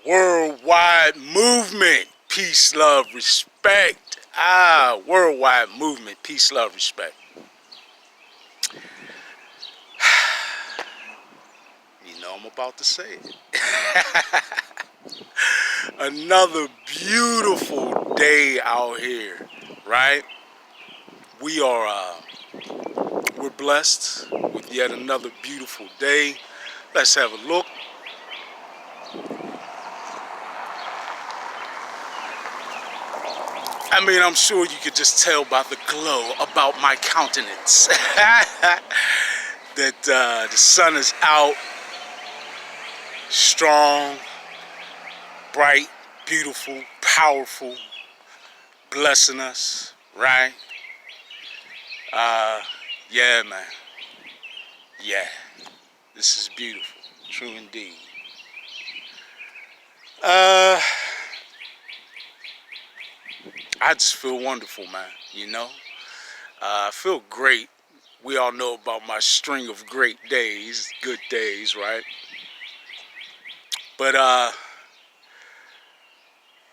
Worldwide movement, peace, love, respect. Worldwide movement, peace, love, respect. You know I'm about to say it. Another beautiful day out here, right? We're blessed with yet another beautiful day. Let's have a look. I mean, I'm sure you could just tell by the glow about my countenance that the sun is out, strong, bright, beautiful, powerful, blessing us, right? Yeah, man. Yeah, this is beautiful, true indeed. I just feel wonderful, man, you know? I feel great. We all know about my string of great days, good days, right? But I'm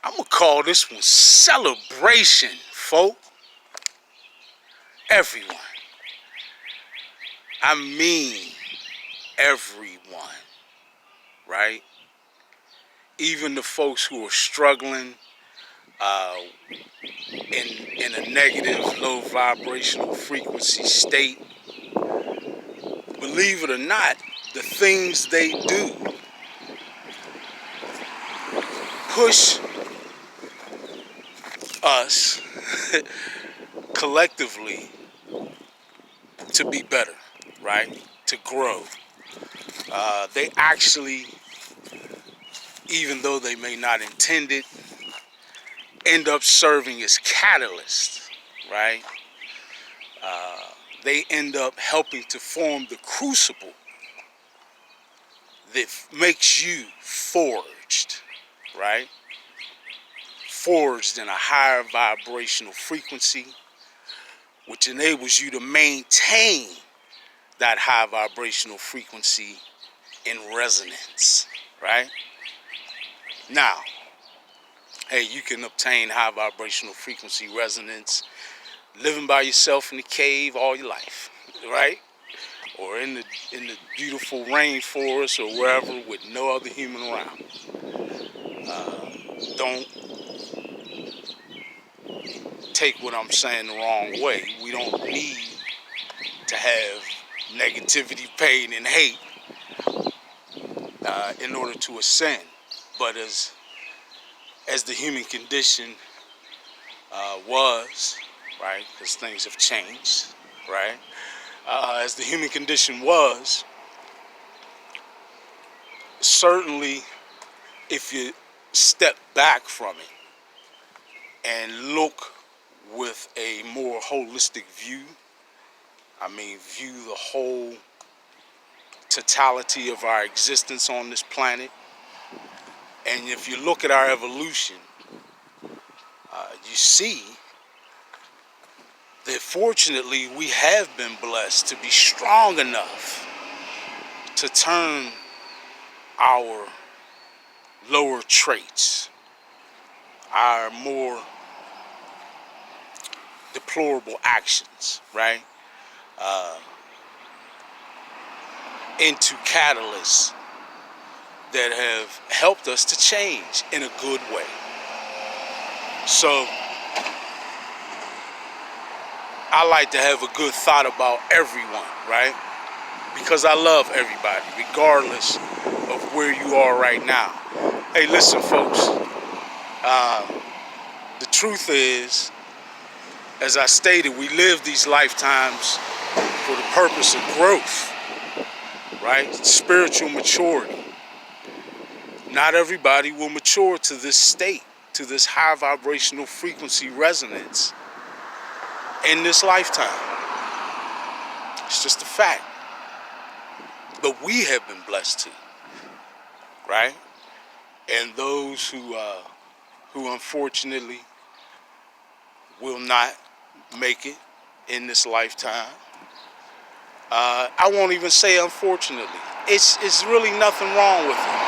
gonna call this one celebration, folk. Everyone. I mean everyone, right? Even the folks who are struggling in a negative, low vibrational frequency state. Believe it or not, the things they do push us collectively to be better, right? To grow. They actually, even though they may not intend it, end up serving as catalysts, right? They end up helping to form the crucible that makes you forged, right? Forged in a higher vibrational frequency, which enables you to maintain that high vibrational frequency in resonance, right? Now, hey, you can obtain high vibrational frequency resonance living by yourself in the cave all your life, right? Or in the beautiful rainforest or wherever with no other human around. Don't take what I'm saying the wrong way. We don't need to have negativity, pain, and hate in order to ascend. But as the human condition was, right? Because things have changed, right? As the human condition was, certainly if you step back from it and look with a more holistic view, I mean, view the whole totality of our existence on this planet, and if you look at our evolution, you see that fortunately we have been blessed to be strong enough to turn our lower traits, our more deplorable actions, right, into catalysts that have helped us to change in a good way. So I like to have a good thought about everyone, right? Because I love everybody, regardless of where you are right now. Hey, listen, folks. The truth is, as I stated, we live these lifetimes for the purpose of growth, right? Spiritual maturity. Not everybody will mature to this state, to this high vibrational frequency resonance in this lifetime. It's just a fact. But we have been blessed to, right? And those who unfortunately will not make it in this lifetime, I won't even say unfortunately. It's really nothing wrong with it.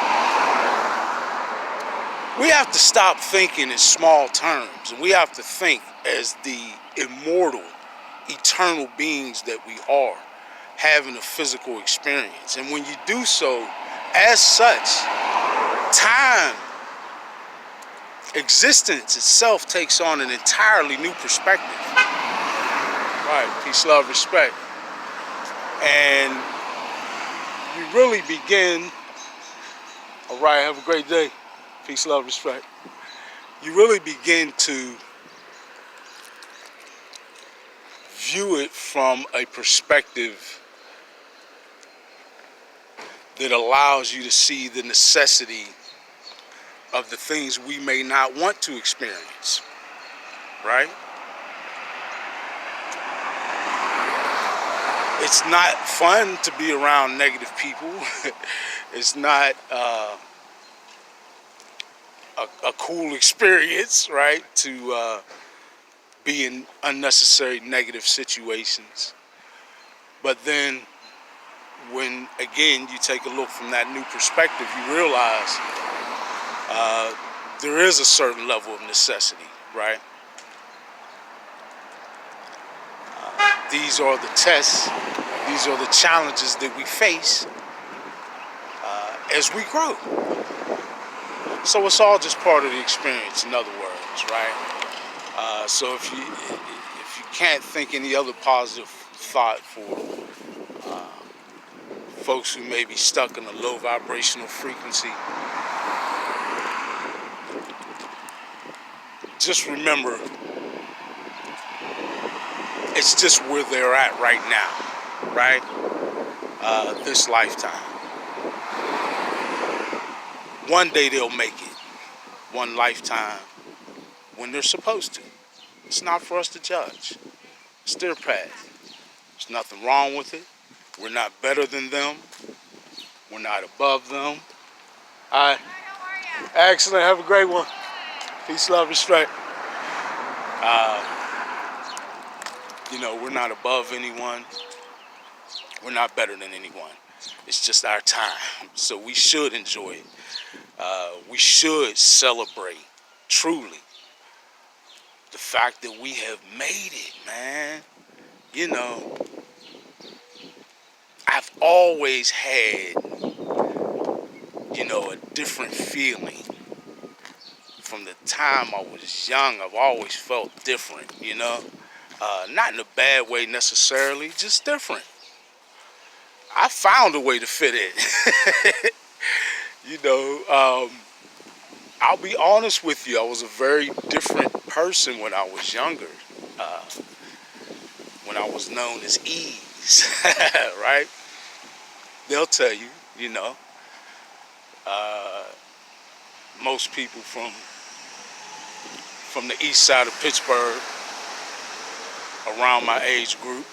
We have to stop thinking in small terms, and we have to think as the immortal, eternal beings that we are, having a physical experience. And when you do so, as such, time, existence itself takes on an entirely new perspective. Right, peace, love, respect. And you really begin, all right, have a great day. Peace, love, respect. You really begin to view it from a perspective that allows you to see the necessity of the things we may not want to experience, right? It's not fun to be around negative people. It's not a cool experience, right? To be in unnecessary negative situations. But then when, again, you take a look from that new perspective, you realize there is a certain level of necessity, right? These are the tests, these are the challenges that we face as we grow. So it's all just part of the experience, in other words, right? So if you can't think any other positive thought for folks who may be stuck in a low vibrational frequency, just remember, it's just where they're at right now, right? This lifetime. One day they'll make it. One lifetime when they're supposed to. It's not for us to judge. It's their path. There's nothing wrong with it. We're not better than them. We're not above them. All right. How are you? Excellent. Have a great one. Peace, love, respect. You know, we're not above anyone. We're not better than anyone. It's just our time. So we should enjoy it. We should celebrate, truly, the fact that we have made it, man. You know, I've always had, you know, a different feeling. From the time I was young, I've always felt different, you know. Not in a bad way necessarily, just different. I found a way to fit in. You know, I'll be honest with you, I was a very different person when I was younger. When I was known as Ease, right? They'll tell you, you know, most people from the east side of Pittsburgh, around my age group,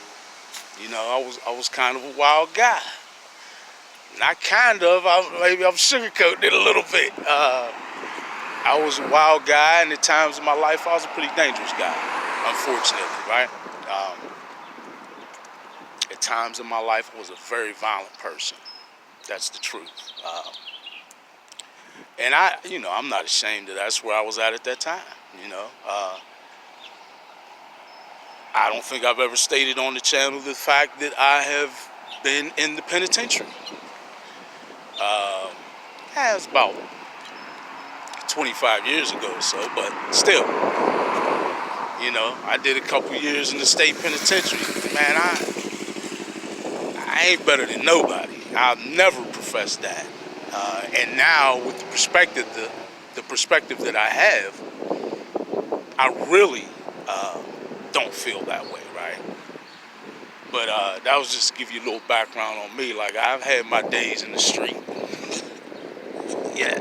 you know, I was kind of a wild guy. Not kind of, maybe I'm sugarcoating it a little bit. I was a wild guy, and at times in my life, I was a pretty dangerous guy, unfortunately, right? At times in my life, I was a very violent person. That's the truth. And you know, I'm not ashamed of that. That's where I was at that time, you know. I don't think I've ever stated on the channel the fact that I have been in the penitentiary. It was about 25 years ago or so, but still, you know, I did a couple years in the state penitentiary. Man, I ain't better than nobody. I've never professed that. And now, with the perspective that I have, I really don't feel that way, right? But that was just to give you a little background on me. Like, I've had my days in the street. Yeah.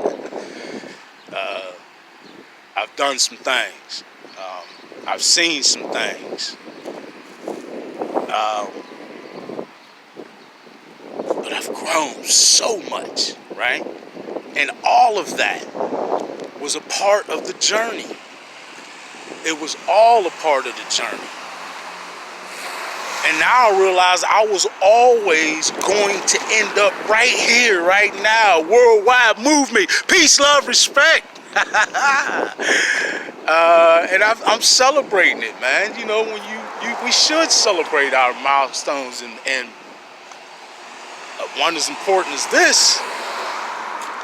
I've done some things. I've seen some things. But I've grown so much, right? And all of that was a part of the journey. It was all a part of the journey. And now I realize I was always going to end up right here, right now. Worldwide movement. Peace, love, respect. And I'm celebrating it, man. You know, when we should celebrate our milestones, and one as important as this,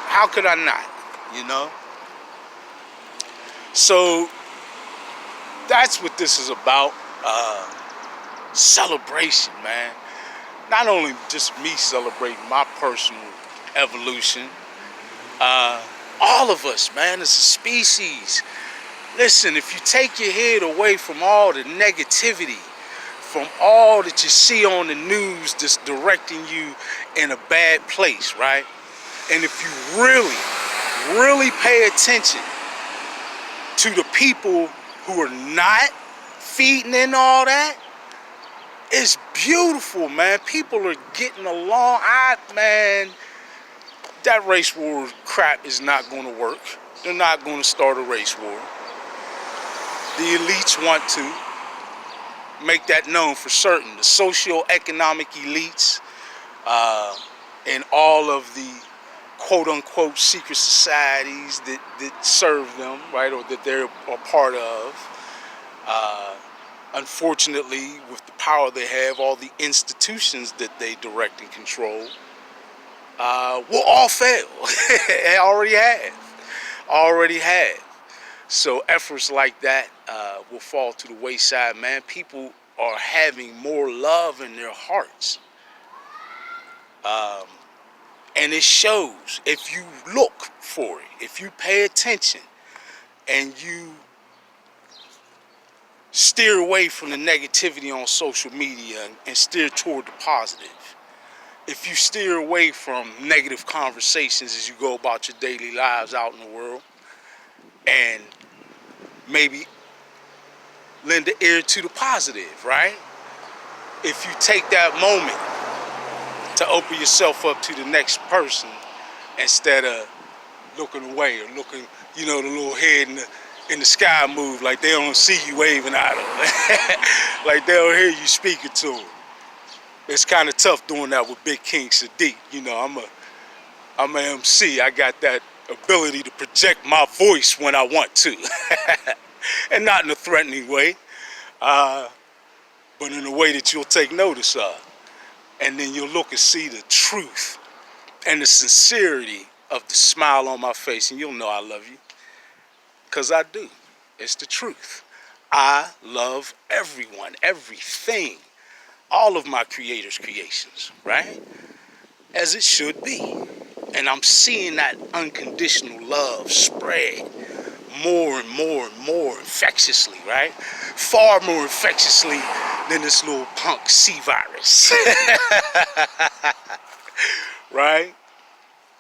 how could I not? You know. So that's what this is about. Celebration, man. Not only just me celebrating my personal evolution, all of us, man, as a species. Listen, if you take your head away from all the negativity, from all that you see on the news that's directing you in a bad place, right? And if you really, really pay attention to the people who are not feeding in all that, it's beautiful, man. People are getting along. Man, that race war crap is not going to work. They're not going to start a race war. The elites want to make that known for certain. The socio-economic elites and all of the quote-unquote secret societies that serve them, right, or that they're a part of. Unfortunately, with the power they have, all the institutions that they direct and control will all fail. They already have. So efforts like that will fall to the wayside, man. People are having more love in their hearts. And it shows if you look for it, if you pay attention and you steer away from the negativity on social media and steer toward the positive. If you steer away from negative conversations as you go about your daily lives out in the world, and maybe lend the ear to the positive, right? If you take that moment to open yourself up to the next person instead of looking away or looking, you know, the little head in the sky move like they don't see you waving at them. Like they don't hear you speaking to them. It's kind of tough doing that with Big King Sadiq. You know, I'm a MC. I got that ability to project my voice when I want to. And not in a threatening way, but in a way that you'll take notice of. And then you'll look and see the truth and the sincerity of the smile on my face, and you'll know I love you. Because I do. It's the truth. I love everyone, everything, all of my creators' creations, right? As it should be. And I'm seeing that unconditional love spread more and more and more infectiously, right? Far more infectiously than this little punk C-virus. Right?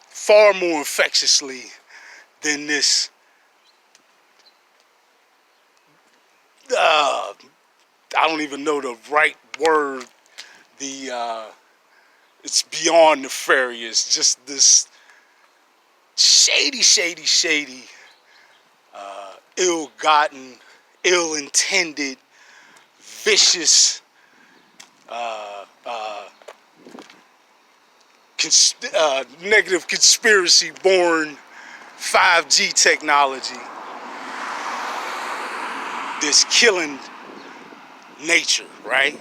Far more infectiously than this I don't even know the right word. It's beyond nefarious. Just this shady, ill-gotten, ill-intended, vicious, negative conspiracy-born 5G technology that's killing nature, right?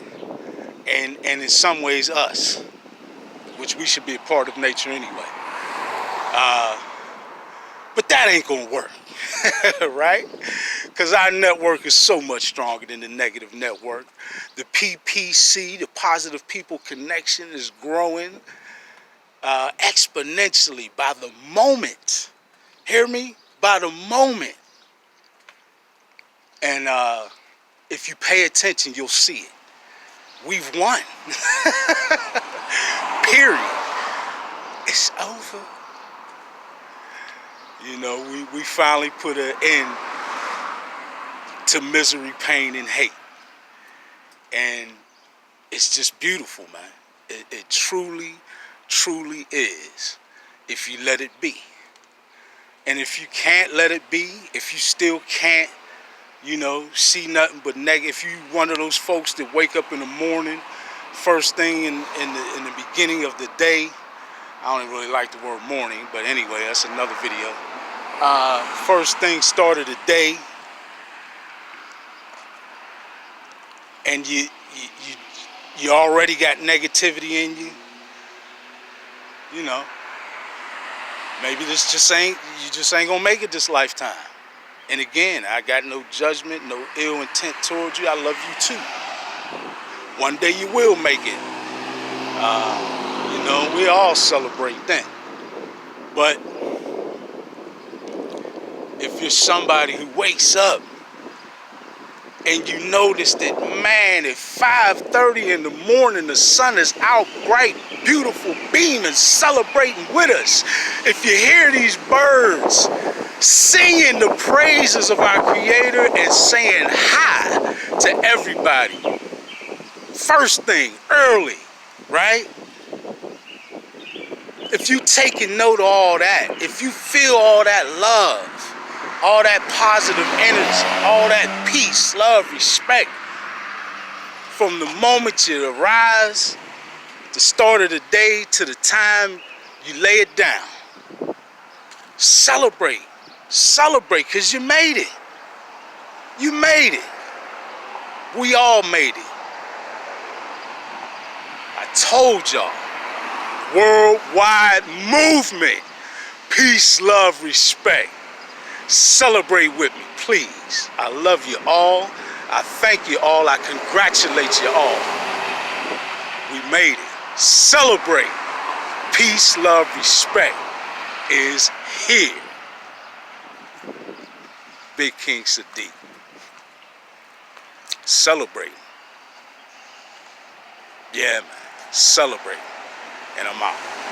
And in some ways us, which we should be a part of nature anyway. But that ain't gonna work, right? Because our network is so much stronger than the negative network. The PPC, the Positive People Connection, is growing exponentially by the moment. Hear me? By the moment. And if you pay attention, you'll see it. We've won. Period. It's over. You know, we finally put an end to misery, pain, and hate. And it's just beautiful, man. It truly, truly is, if you let it be. And if you can't let it be, if you still can't, you know, see nothing but negative, if you one of those folks that wake up in the morning, first thing in the beginning of the day, I don't really like the word morning, but anyway, that's another video. First thing, start of the day, and you already got negativity in you. You know, maybe this just ain't, you just ain't gonna make it this lifetime. And again, I got no judgment, no ill intent towards you. I love you too. One day you will make it. You know, we all celebrate then. But if you're somebody who wakes up and you notice that, man, at 5:30 in the morning, the sun is out bright, beautiful, beaming, celebrating with us. If you hear these birds singing the praises of our Creator and saying hi to everybody, first thing, early, right? If you taking note of all that, if you feel all that love, all that positive energy, all that peace, love, respect, from the moment you arise, the start of the day to the time you lay it down, celebrate, because you made it. You made it. We all made it. I told y'all, worldwide movement, peace, love, respect. Celebrate with me, please. I love you all. I thank you all. I congratulate you all. We made it. Celebrate. Peace, love, respect is here. Big King Sadiq. Celebrate. Yeah, man. Celebrate. And I'm out.